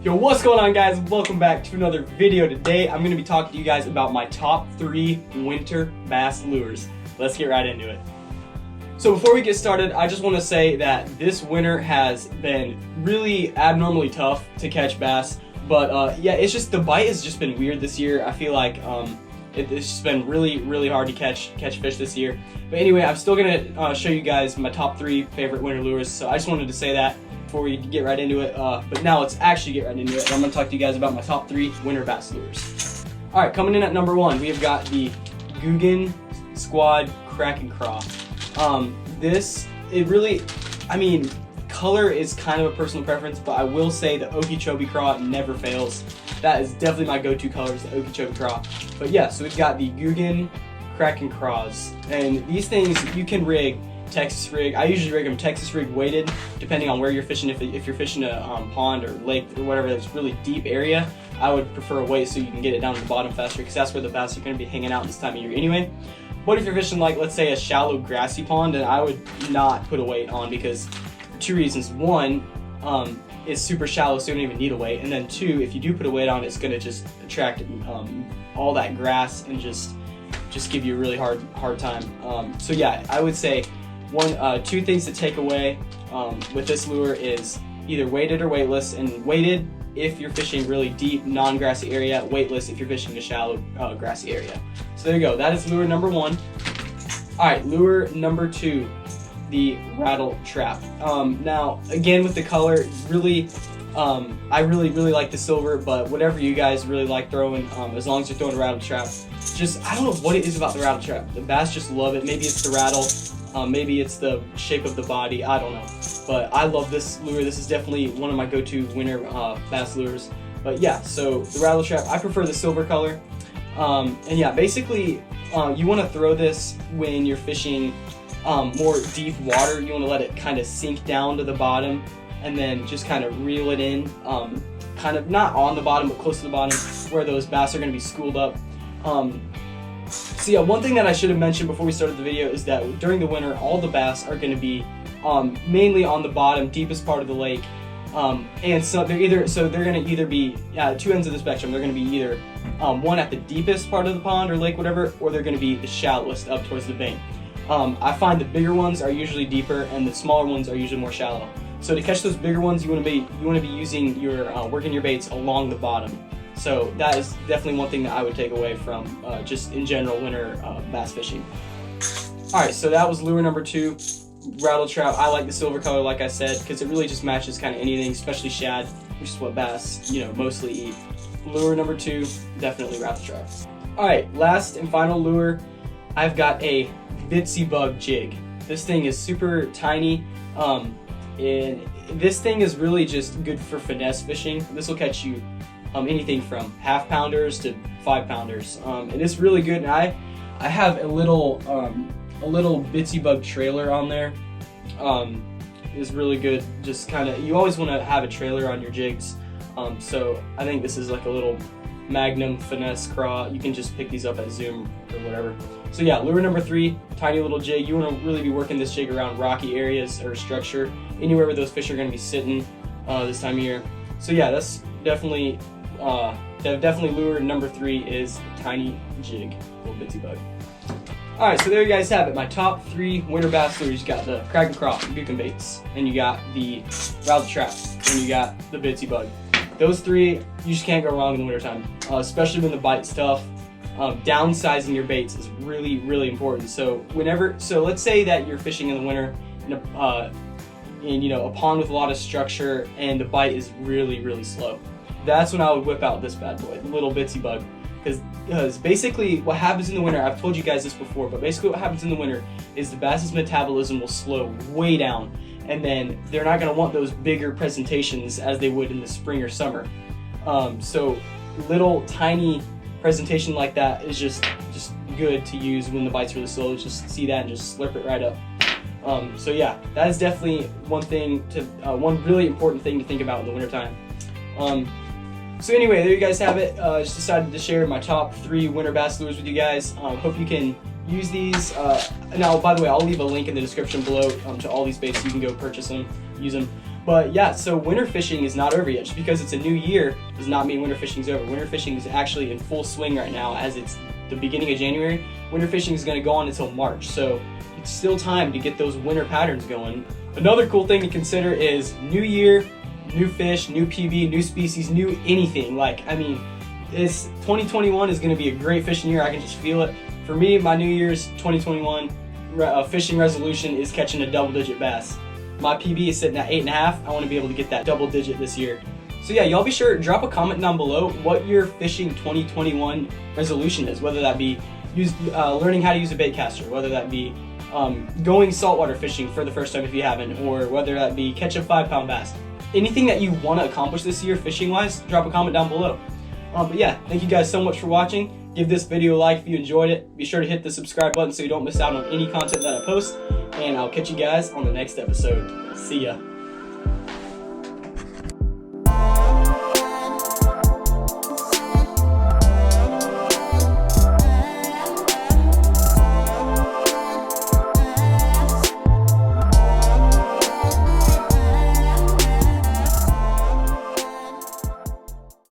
Yo, what's going on, guys? Welcome back to another video. Today I'm going to be talking to you guys about my top 3 winter bass lures. Let's get right into it. So before we get started, I just want to say that this winter has been really abnormally tough to catch bass. But yeah, it's just the bite has just been weird this year. I feel like it's just been really hard to catch fish this year. But anyway, I'm still going to show you guys my top 3 favorite winter lures. So I just wanted to say that before we get right into it, but now let's actually get right into it. I'm going to talk to you guys about my top 3 winter bass lures. Alright, coming in at number 1, we have got the Gulgen Squad Kraken Craw. Color is kind of a personal preference, but I will say the Okeechobee Craw never fails. That is definitely my go-to color, is the Okeechobee Craw. But yeah, so we've got the Gulgen Kraken Craws, and these things you can rig Texas rig. I usually rig them Texas rig weighted, depending on where you're fishing. If you're fishing a pond or lake or whatever that's really deep area, I would prefer a weight so you can get it down to the bottom faster, because that's where the bass are going to be hanging out this time of year anyway. But if you're fishing, like, let's say a shallow grassy pond, then I would not put a weight on, because 2 reasons. One, it's super shallow, so you don't even need a weight, and then 2, if you do put a weight on, it's going to just attract all that grass and just give you a really hard time. So yeah, I would say 2 things to take away with this lure is either weighted or weightless. And weighted if you're fishing really deep non-grassy area, weightless if you're fishing a shallow grassy area. So there you go, that is lure number 1. Alright, lure number 2, the Rattletrap. Now again, with the color, really I really like the silver, but whatever you guys really like throwing, as long as you're throwing a Rattletrap, I don't know what it is about the Rattletrap. The bass just love it. Maybe it's the rattle. Maybe it's the shape of the body, I don't know. But I love this lure. This is definitely one of my go-to winter bass lures. But yeah, so the Rattletrap, I prefer the silver color. And yeah, basically you want to throw this when you're fishing more deep water. You want to let it kind of sink down to the bottom and then just kind of reel it in, kind of not on the bottom but close to the bottom where those bass are going to be schooled up. So yeah, one thing that I should have mentioned before we started the video is that during the winter, all the bass are going to be mainly on the bottom, deepest part of the lake, and so they're going to either be 2 ends of the spectrum. They're going to be either one at the deepest part of the pond or lake, whatever, or they're going to be the shallowest up towards the bank. I find the bigger ones are usually deeper, and the smaller ones are usually more shallow. So to catch those bigger ones, you want to be using your working your baits along the bottom. So that is definitely one thing that I would take away from just in general winter bass fishing. Alright, so that was lure number 2, Rattletrap. I like the silver color, like I said, because it really just matches kind of anything, especially shad, which is what bass, mostly eat. Lure number 2, definitely Rattletrap. Alright, last and final lure, I've got a Bitsy Bug jig. This thing is super tiny, and this thing is really just good for finesse fishing. This will catch you anything from 1/2 pounders to 5 pounders, and it's really good. And I have a little Bitsy Bug trailer on there. It's really good. Just kind of, you always want to have a trailer on your jigs. So I think this is like a little Magnum finesse craw. You can just pick these up at Zoom or whatever. So yeah, lure number 3, tiny little jig. You want to really be working this jig around rocky areas or structure, anywhere where those fish are going to be sitting this time of year. So yeah, that's definitely lure number 3 is tiny jig, little Bitsy Bug. Alright, so there you guys have it, my top 3 winter bass lures. You got the Kraken Craw, Gulgen baits, and you got the Rattletrap, and you got the Bitsy Bug. Those 3, you just can't go wrong in the wintertime, especially when the bite's tough. Downsizing your baits is really important. So let's say that you're fishing in the winter in a pond with a lot of structure and the bite is really slow. That's when I would whip out this bad boy, the little Bitsy Bug, because basically what happens in the winter, I've told you guys this before, but basically what happens in the winter is the bass's metabolism will slow way down, and then they're not going to want those bigger presentations as they would in the spring or summer. So little tiny presentation like that is just good to use when the bite's really slow. Just see that and just slurp it right up. So yeah, that is definitely one really important thing to think about in the wintertime. So anyway, there you guys have it. Just decided to share my top 3 winter bass lures with you guys. Hope you can use these. Now, by the way, I'll leave a link in the description below to all these baits so you can go purchase them, use them. But yeah, so winter fishing is not over yet. Just because it's a new year does not mean winter fishing is over. Winter fishing is actually in full swing right now, as it's the beginning of January. Winter fishing is going to go on until March, so it's still time to get those winter patterns going. Another cool thing to consider is new year, new fish, new PB, new species, new anything. Like, I mean, this 2021 is going to be a great fishing year. I can just feel it. For me, my New Year's 2021 fishing resolution is catching a double-digit bass. My PB is sitting at 8.5. I want to be able to get that double digit this year. So yeah, y'all be sure to drop a comment down below what your fishing 2021 resolution is, whether that be learning how to use a bait caster, whether that be going saltwater fishing for the first time if you haven't, or whether that be catch a 5-pound bass. Anything that you want to accomplish this year fishing-wise, drop a comment down below. But yeah, thank you guys so much for watching. Give this video a like if you enjoyed it. Be sure to hit the subscribe button so you don't miss out on any content that I post. And I'll catch you guys on the next episode. See ya.